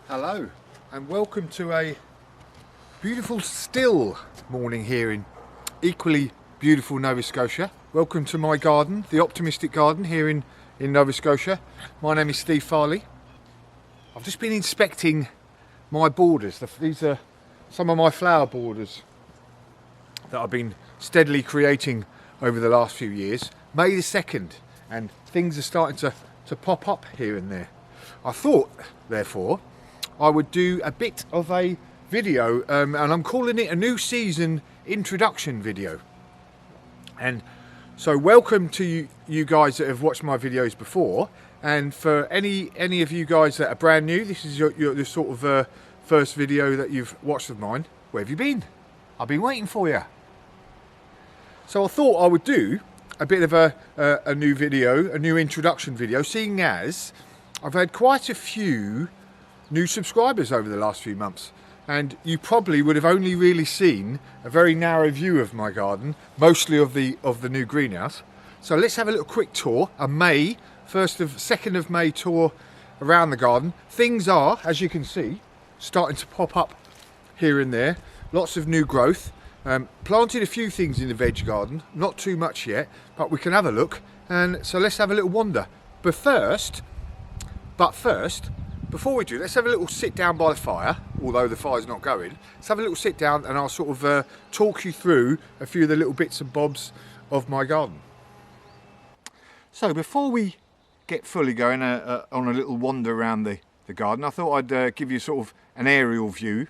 Hello and welcome to a beautiful still morning here in equally beautiful Nova Scotia. Welcome to my garden, the Optimistic Garden here in Nova Scotia. My name is Steve Farley. I've just been inspecting my borders. These are some of my flower borders that I've been steadily creating over the last few years. May the 2nd, and things are starting to pop up here and there. I thought, therefore, I would do a bit of a video, and I'm calling it a new season introduction video. And so welcome to you guys that have watched my videos before, and for any of you guys that are brand new, this is your sort of first video that you've watched of mine. Where have you been? I've been waiting for you. So I thought I would do a bit of a new video, a new introduction video, seeing as I've had quite a few new subscribers over the last few months, and you probably would have only really seen a very narrow view of my garden, mostly of the new greenhouse. So let's have a little quick tour, a 2nd of May tour around the garden. Things are, as you can see, starting to pop up here and there. Lots of new growth. Planted a few things in the veg garden, not too much yet, but we can have a look. And so let's have a little wander. But first, before we do, let's have a little sit down by the fire, although the fire's not going. Let's have a little sit down and I'll sort of talk you through a few of the little bits and bobs of my garden. So before we get fully going on a little wander around the garden, I thought I'd give you sort of an aerial view,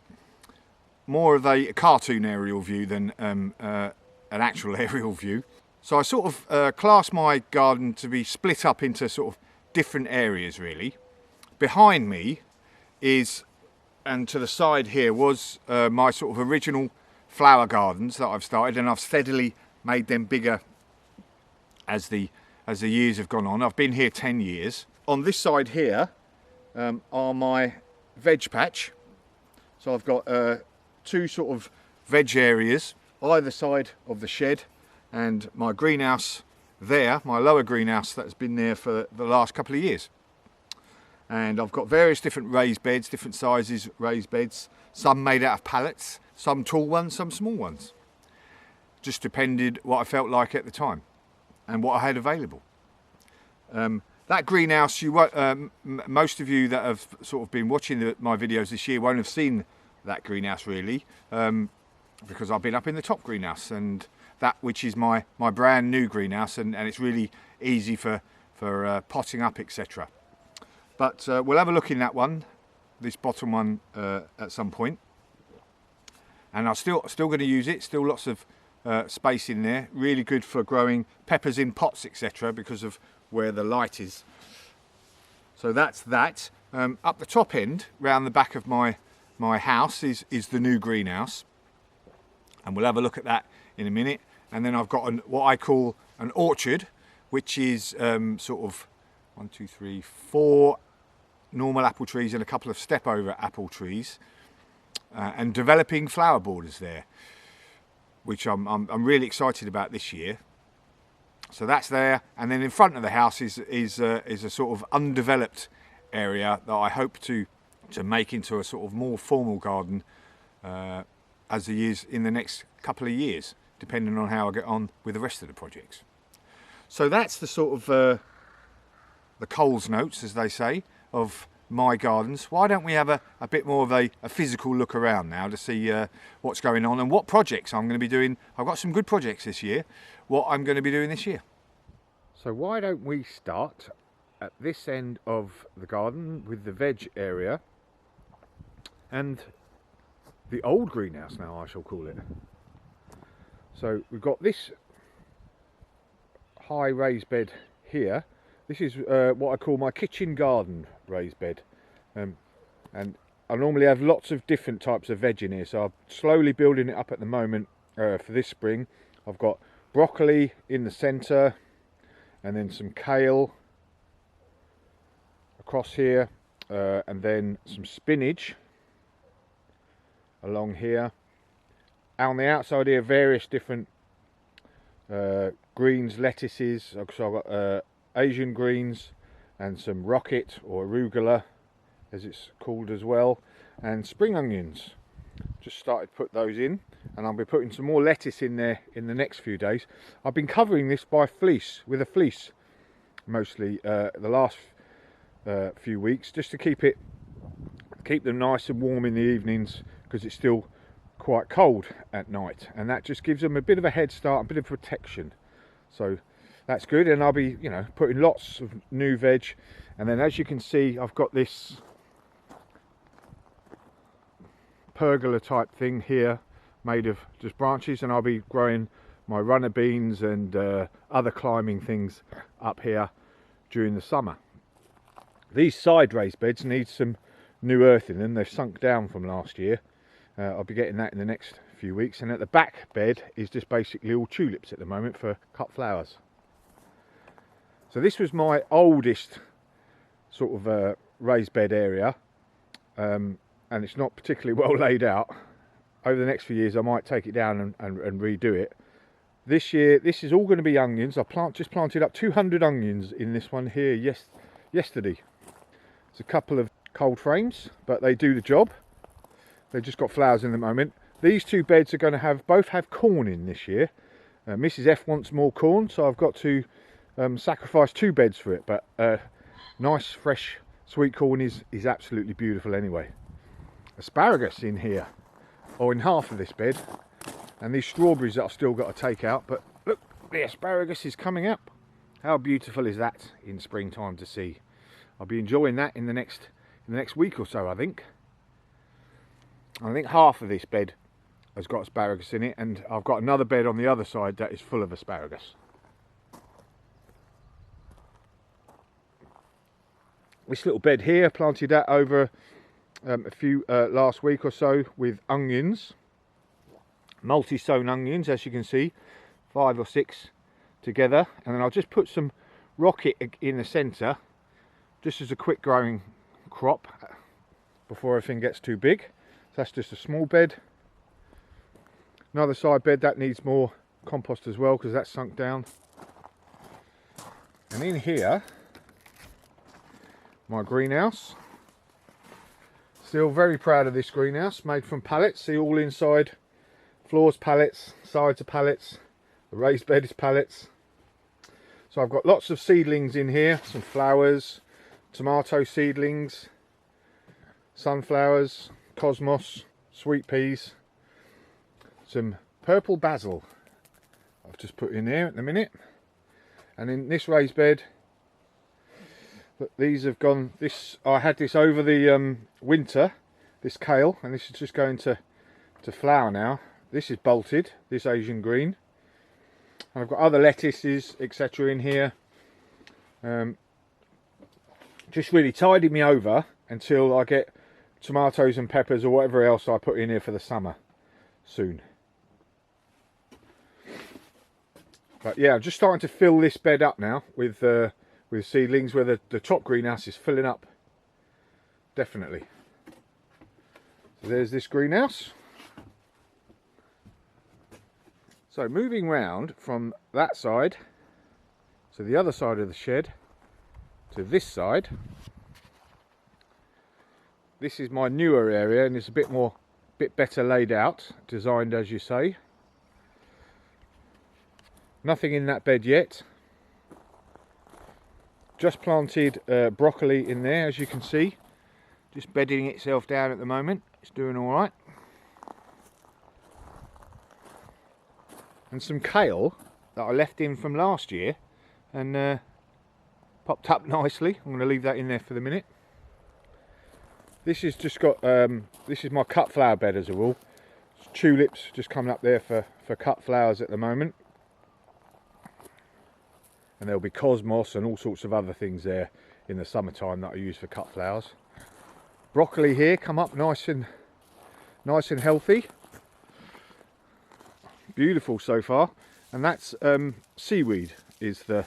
more of a cartoon aerial view than an actual aerial view. So I sort of class my garden to be split up into sort of different areas really. Behind me is, and to the side here, was my sort of original flower gardens that I've started, and I've steadily made them bigger as the years have gone on. I've been here 10 years. On this side here are my Veg Patch. So I've got two sort of veg areas either side of the shed, and my greenhouse there, my lower greenhouse that's been there for the last couple of years. And I've got various different raised beds, different sizes raised beds, some made out of pallets, some tall ones, some small ones. Just depended what I felt like at the time and what I had available. That greenhouse, most of you that have sort of been watching my videos this year won't have seen that greenhouse really, because I've been up in the top greenhouse, and that which is my brand new greenhouse, and it's really easy for potting up, etc. But we'll have a look in that one, this bottom one, at some point. And I'm still going to use it. Still lots of space in there. Really good for growing peppers in pots, etc. because of where the light is. So that's that. Up the top end, round the back of my house, is the new greenhouse. And we'll have a look at that in a minute. And then I've got what I call an orchard, which is sort of 1, 2, 3, 4 normal apple trees and a couple of step over apple trees, and developing flower borders there, which I'm really excited about this year. So that's there, and then in front of the house is a sort of undeveloped area that I hope to make into a sort of more formal garden as the years in the next couple of years, depending on how I get on with the rest of the projects. So that's the sort of the Coles notes, as they say, of my gardens. Why don't we have a bit more of a physical look around now to see what's going on and what projects I'm going to be doing. I've got some good projects this year, what I'm going to be doing this year. So why don't we start at this end of the garden with the veg area and the old greenhouse, now I shall call it. So we've got this high raised bed here. This is what I call my kitchen garden raised bed, and I normally have lots of different types of veg in here, so I'm slowly building it up at the moment for this spring. I've got broccoli in the centre, and then some kale across here, and then some spinach along here. On the outside here, various different greens, lettuces. So I've got Asian greens and some rocket or arugula as it's called as well, and spring onions. Just started to put those in, and I'll be putting some more lettuce in there in the next few days. I've been covering this by fleece, with a fleece mostly the last few weeks, just to keep them nice and warm in the evenings, because it's still quite cold at night, and that just gives them a bit of a head start, a bit of protection. So that's good, and I'll be, you know, putting lots of new veg. And then, as you can see, I've got this pergola type thing here made of just branches, and I'll be growing my runner beans and other climbing things up here during the summer. These side raised beds need some new earth in them. They've sunk down from last year. I'll be getting that in the next few weeks. And at the back bed is just basically all tulips at the moment for cut flowers. So this was my oldest sort of raised bed area, and it's not particularly well laid out. Over the next few years I might take it down and redo it. This year this is all going to be onions. I just planted up 200 onions in this one here yesterday. It's a couple of cold frames, but they do the job. They've just got flowers in the moment. These two beds are going to both have corn in this year. Mrs F wants more corn, so I've got to sacrifice 2 beds for it, but nice fresh sweet corn is absolutely beautiful anyway. Asparagus in here, or in half of this bed, and these strawberries that I've still got to take out, but look, the asparagus is coming up. How beautiful is that in springtime to see? I'll be enjoying that in the next week or so, I think. I think half of this bed has got asparagus in it, and I've got another bed on the other side that is full of asparagus. This little bed here, planted that over a few last week or so with onions, multi-sown onions, as you can see, 5 or 6 together, and then I'll just put some rocket in the centre, just as a quick growing crop before everything gets too big. So that's just a small bed. Another side bed that needs more compost as well, because that's sunk down. And in here, my greenhouse. Still very proud of this greenhouse, made from pallets. See, all inside, floors pallets, sides are pallets, the raised bed is pallets. So I've got lots of seedlings in here, some flowers, tomato seedlings, sunflowers, cosmos, sweet peas, some purple basil I've just put in there at the minute. And in this raised bed, look, these have gone, I had this over the winter, this kale, and this is just going to flower now. This is bolted, this Asian green. And I've got other lettuces, etc. in here. Just really tidied me over until I get tomatoes and peppers or whatever else I put in here for the summer soon. But yeah, I'm just starting to fill this bed up now with seedlings, where the top greenhouse is filling up, definitely. So there's this greenhouse. So moving round from that side to the other side of the shed to this side, this is my newer area, and it's a bit better laid out, designed as you say. Nothing in that bed yet. Just planted broccoli in there, as you can see, just bedding itself down at the moment. It's doing all right. And some kale that I left in from last year, and popped up nicely. I'm going to leave that in there for the minute. This is just got this is my cut flower bed as a rule. Tulips just coming up there for cut flowers at the moment. And there'll be cosmos and all sorts of other things there in the summertime that I use for cut flowers. Broccoli here come up nice and healthy. Beautiful so far. And that's seaweed is the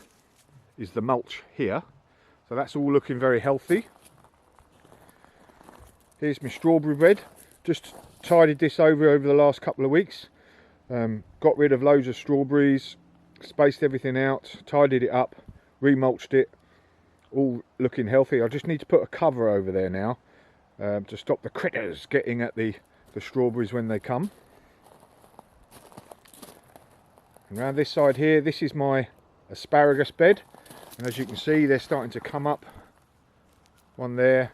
mulch here. So that's all looking very healthy. Here's my strawberry bed. Just tidied this over the last couple of weeks. Got rid of loads of strawberries, spaced everything out, tidied it up, remulched it, all looking healthy. I just need to put a cover over there now, to stop the critters getting at the strawberries when they come. And around this side here, this is my asparagus bed, and as you can see, they're starting to come up. One there,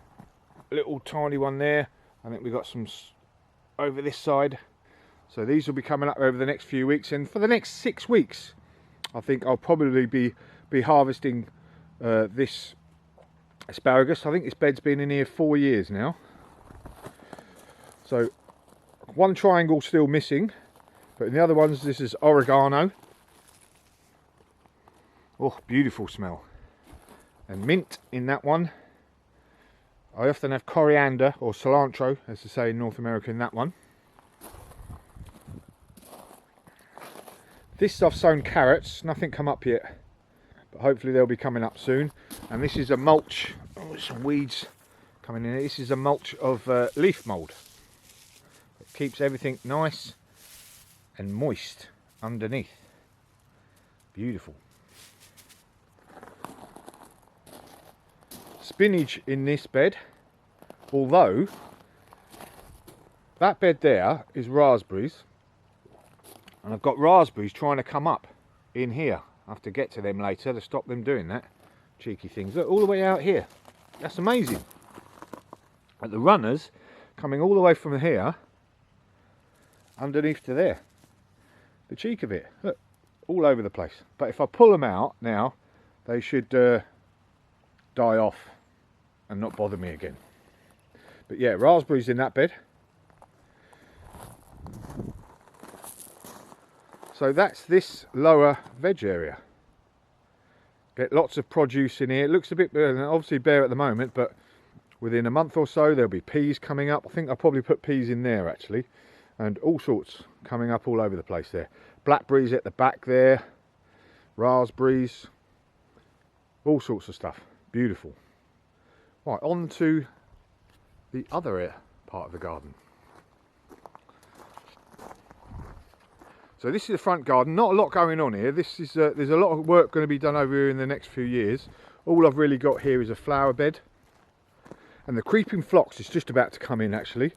a little tiny one there. I think we've got some over this side. So these will be coming up over the next few weeks, and for the next 6 weeks I think I'll probably be harvesting this asparagus. I think this bed's been in here 4 years now. So one triangle still missing, but in the other ones, this is oregano. Oh, beautiful smell. And mint in that one. I often have coriander or cilantro, as they say in North America, in that one. This I've sown carrots, nothing come up yet, but hopefully they'll be coming up soon. And this is a mulch. Oh, there's some weeds coming in here. This is a mulch of leaf mould. It keeps everything nice and moist underneath. Beautiful. Spinach in this bed, although that bed there is raspberries, and I've got raspberries trying to come up in here. I have to get to them later to stop them doing that. Cheeky things. Look, all the way out here. That's amazing. And the runners coming all the way from here underneath to there. The cheek of it. Look, all over the place. But if I pull them out now, they should die off and not bother me again. But yeah, raspberries in that bed. So that's this lower veg area. Get lots of produce in here. It looks a bit obviously bare at the moment, but within a month or so there'll be peas coming up. I think I'll probably put peas in there actually, and all sorts coming up all over the place there. Blackberries at the back there, raspberries, all sorts of stuff. Beautiful. Right, on to the other part of the garden. So this is the front garden. Not a lot going on here. This is there's a lot of work going to be done over here in the next few years. All I've really got here is a flower bed, and the creeping phlox is just about to come in actually.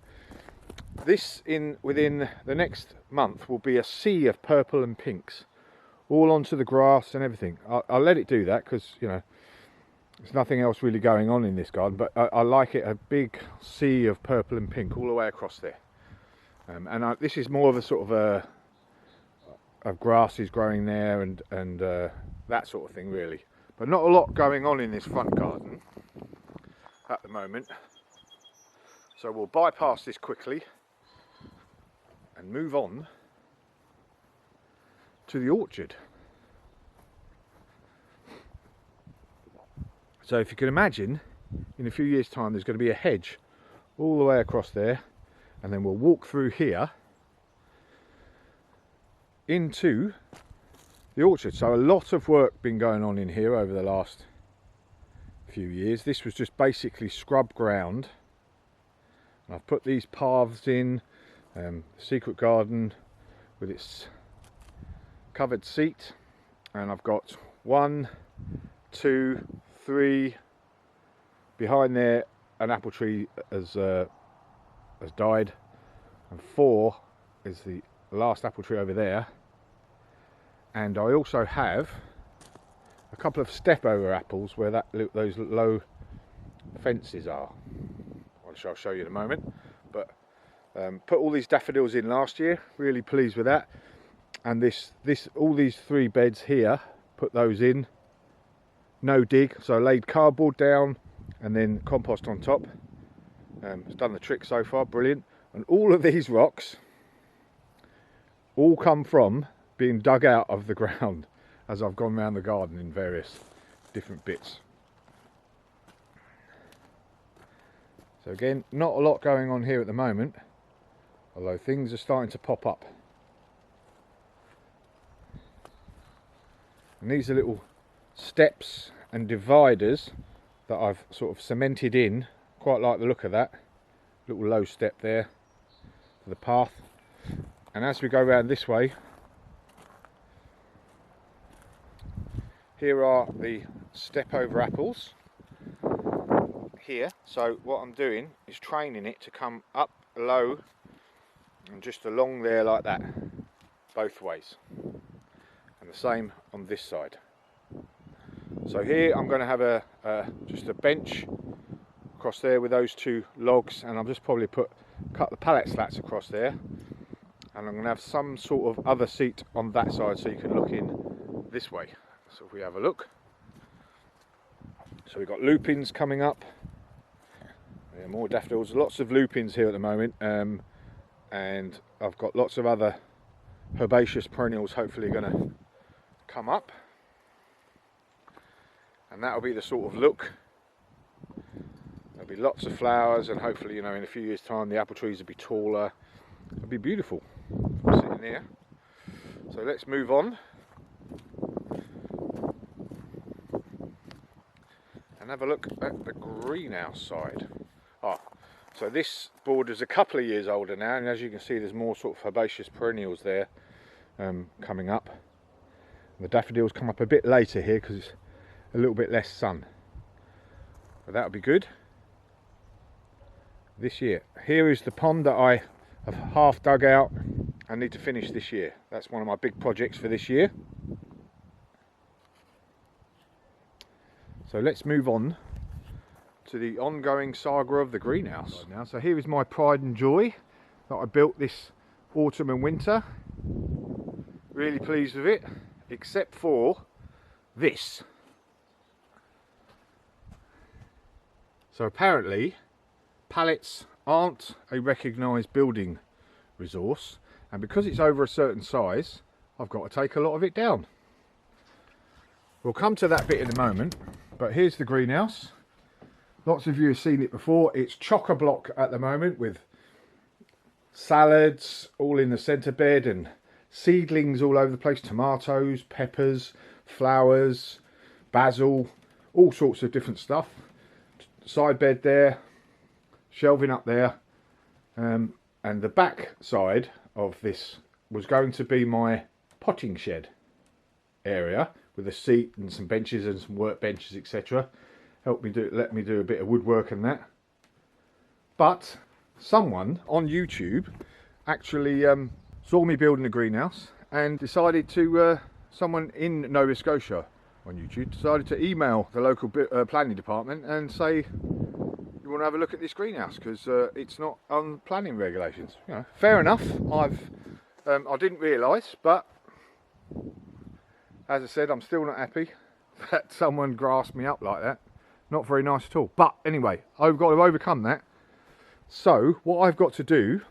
This within the next month will be a sea of purple and pinks, all onto the grass and everything. I'll let it do that because, you know, there's nothing else really going on in this garden, but I like it, a big sea of purple and pink all the way across there. This is more of a sort of grasses growing there and that sort of thing really. But not a lot going on in this front garden at the moment. So we'll bypass this quickly and move on to the orchard. So if you can imagine, in a few years' time there's going to be a hedge all the way across there, and then we'll walk through here into the orchard. So a lot of work been going on in here over the last few years. This was just basically scrub ground. And I've put these paths in, secret garden with its covered seat, and I've got 1, 2, 3 behind there. An apple tree has died, and 4 is the last apple tree over there. And I also have a couple of step over apples where those low fences are, which I'll show you in a moment. But put all these daffodils in last year, really pleased with that. And all these 3 beds here, put those in, no dig. So I laid cardboard down and then compost on top. It's done the trick so far, brilliant. And all of these rocks all come from being dug out of the ground as I've gone around the garden in various different bits. So again, not a lot going on here at the moment, although things are starting to pop up. And these are little steps and dividers that I've sort of cemented in. Quite like the look of that. Little low step there for the path. And as we go around this way, here are the step over apples. here, so what I'm doing is training it to come up low and just along there like that, both ways, and the same on this side. So here I'm going to have just a bench across there with those two logs, and I'll just probably cut the pallet slats across there, and I'm going to have some sort of other seat on that side so you can look in this way. So if we have a look, so we've got lupins coming up, yeah, more daffodils, lots of lupins here at the moment, and I've got lots of other herbaceous perennials hopefully going to come up, and that'll be the sort of look. There'll be lots of flowers, and hopefully, you know, in a few years' time the apple trees will be taller. It'll be beautiful sitting there. So let's move on and have a look at the greenhouse side. So this border's a couple of years older now, and as you can see there's more sort of herbaceous perennials there coming up. The daffodils come up a bit later here because it's a little bit less sun, but that'll be good this year. Here is the pond that I have half dug out and need to finish this year. That's one of my big projects for this year. So let's move on to the ongoing saga of the greenhouse now. So here is my pride and joy that I built this autumn and winter. Really pleased with it, except for this. So apparently pallets aren't a recognised building resource, and because it's over a certain size I've got to take a lot of it down. We'll come to that bit in a moment, but here's the greenhouse. Lots of you have seen it before. It's chock-a-block at the moment with salads all in the centre bed and seedlings all over the place, tomatoes, peppers, flowers, basil, all sorts of different stuff. Side bed there, shelving up there, and the back side of this was going to be my potting shed area with a seat and some benches and some work benches, etc. Let me do a bit of woodwork and that. But someone on YouTube actually saw me building a greenhouse and decided to, someone in Nova Scotia on YouTube decided to email the local planning department and say, you want to have a look at this greenhouse because it's not on planning regulations. You know, fair enough. I didn't realise, but as I said, I'm still not happy that someone grasped me up like that. Not very nice at all. But anyway, I've got to overcome that. So what I've got to do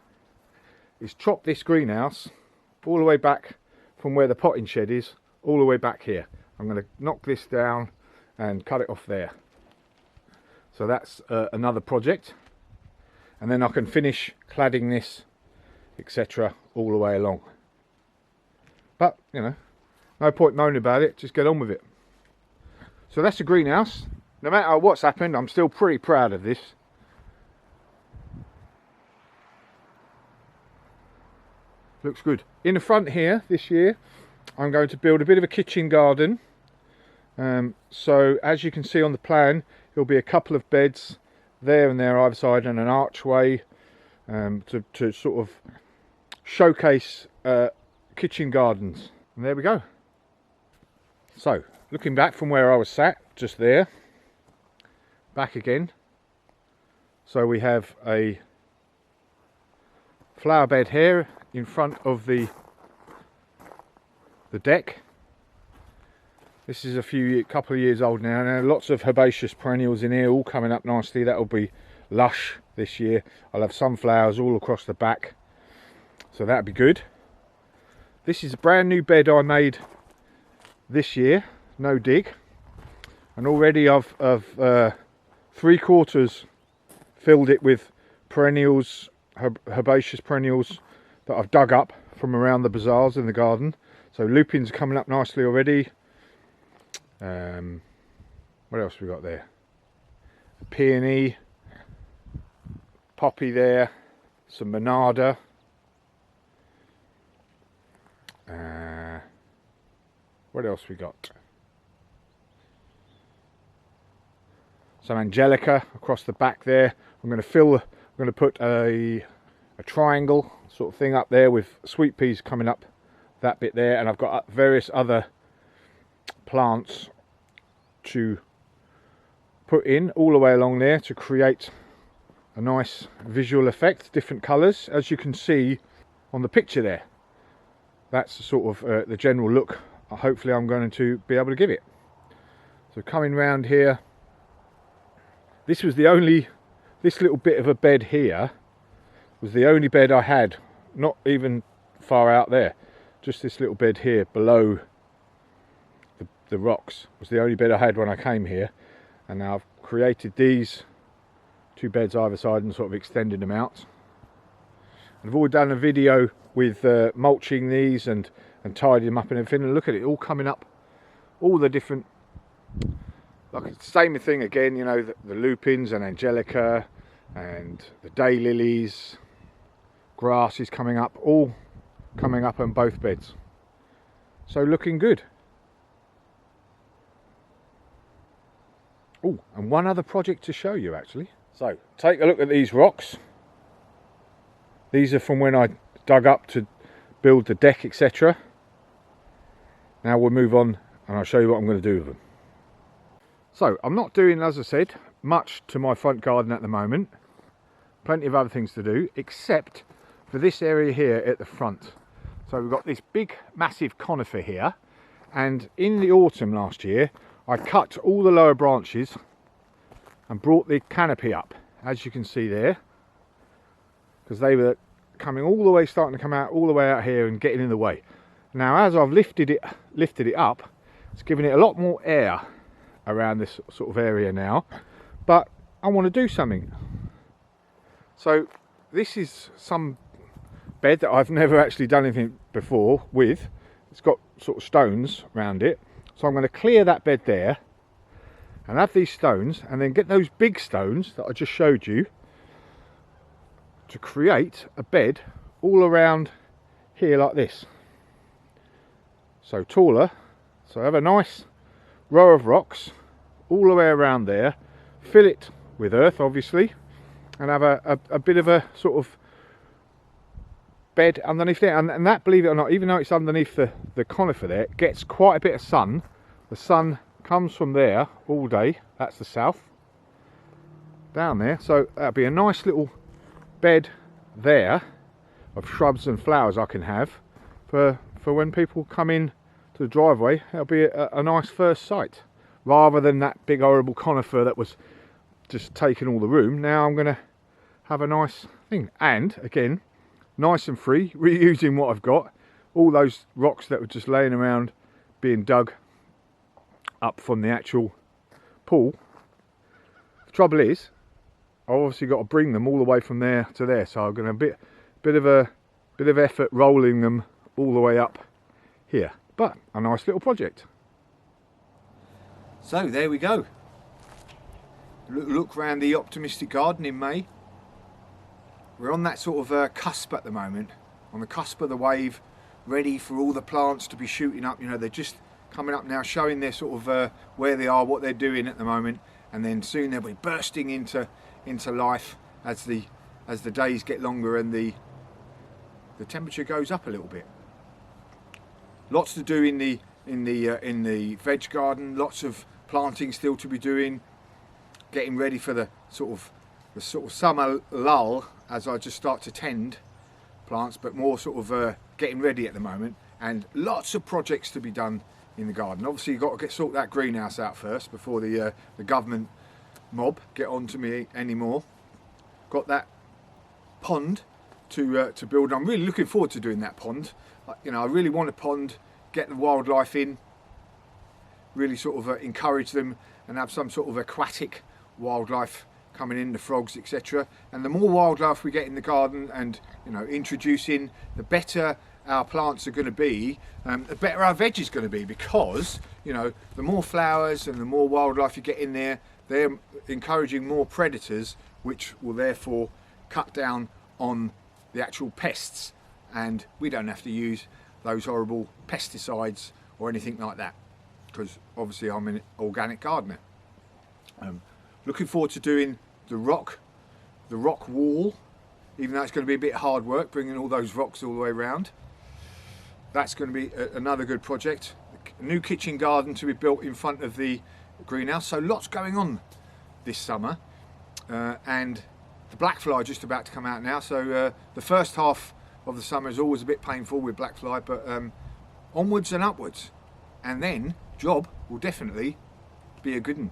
is chop this greenhouse all the way back from where the potting shed is, all the way back here. I'm going to knock this down and cut it off there. So that's another project, and then I can finish cladding this, etc., all the way along. But you know, no point moaning about it, just get on with it. So that's the greenhouse. No matter what's happened, I'm still pretty proud of this. Looks good. In the front here this year I'm going to build a bit of a kitchen garden. So as you can see on the plan, there'll be a couple of beds there and there either side, and an archway to sort of showcase kitchen gardens. And there we go. So looking back from where I was sat, just there, back again. So we have a flower bed here in front of the deck. This is a couple of years old now. Now lots of herbaceous perennials in here, all coming up nicely. That'll be lush this year. I'll have sunflowers all across the back, so that'll be good. This is a brand new bed I made this year, no dig, and already I've 3/4 filled it with perennials, herbaceous perennials that I've dug up from around the bazaars in the garden. So lupins are coming up nicely already. What else we got there? A peony, poppy there, some monarda. What else we got? some angelica across the back there. I'm going to put a triangle sort of thing up there with sweet peas coming up that bit there, and I've got various other plants to put in all the way along there to create a nice visual effect, different colours, as you can see on the picture there. That's the sort of the general look hopefully I'm going to be able to give it. So coming round here, this little bit of a bed here was the only bed I had, not even far out there, just this little bed here below the rocks was the only bed I had when I came here, and now I've created these 2 beds either side and sort of extended them out. I've already done a video with mulching these and tidying them up and everything, and look at it all coming up, all the different, like same thing again, you know, the lupins and angelica and the daylilies, grass is coming up, all coming up on both beds, so looking good. Oh, and one other project to show you actually. So take a look at these rocks. These are from when I dug up to build the deck, etc. Now we'll move on and I'll show you what I'm going to do with them. So I'm not doing, as I said, much to my front garden at the moment. Plenty of other things to do, except for this area here at the front. So we've got this big massive conifer here, and in the autumn last year I cut all the lower branches and brought the canopy up, as you can see there, because they were coming all the way, starting to come out all the way out here and getting in the way. Now as I've lifted it up, it's giving it a lot more air around this sort of area now, but I want to do something. So this is some bed that I've never actually done anything before with. It's got sort of stones around it, so I'm going to clear that bed there and have these stones, and then get those big stones that I just showed you to create a bed all around here like this. So taller, so I have a nice row of rocks all the way around there, fill it with earth obviously, and have a bit of a sort of bed underneath there, and that, believe it or not, even though it's underneath the conifer there, it gets quite a bit of sun. The sun comes from there all day, that's the south, down there, so that'll be a nice little bed there of shrubs and flowers I can have for when people come in to the driveway. It'll be a nice first sight, rather than that big horrible conifer that was just taking all the room. Now I'm going to have a nice thing, and again, nice and free, reusing what I've got, all those rocks that were just laying around being dug up from the actual pool. The trouble is, I've obviously got to bring them all the way from there to there, so I'm going to bit of effort rolling them all the way up here, but a nice little project. So there we go. Look round the optimistic garden in May. We're on that sort of cusp at the moment, on the cusp of the wave, ready for all the plants to be shooting up. You know, they're just coming up now, showing their sort of where they are, what they're doing at the moment, and then soon they'll be bursting into life as the days get longer and the temperature goes up a little bit. Lots to do in the veg garden, lots of planting still to be doing, getting ready for the sort of summer lull as I just start to tend plants, but more sort of getting ready at the moment, and lots of projects to be done in the garden. Obviously you've got to sort that greenhouse out first before the government mob get on to me anymore. Got that pond to build. I'm really looking forward to doing that pond. You know, I really want a pond, get the wildlife in, really sort of encourage them and have some sort of aquatic wildlife coming in, the frogs, etc. And the more wildlife we get in the garden and, you know, introducing, the better our plants are going to be, the better our veg is going to be, because, you know, the more flowers and the more wildlife you get in there, they're encouraging more predators, which will therefore cut down on the actual pests, and we don't have to use those horrible pesticides or anything like that, because obviously I'm an organic gardener. Looking forward to doing the rock wall, even though it's going to be a bit hard work bringing all those rocks all the way around. That's going to be another good project. A new kitchen garden to be built in front of the greenhouse. So lots going on this summer, and the black fly just about to come out now. So the first half of the summer is always a bit painful with black fly, but onwards and upwards, and then job will definitely be a good one.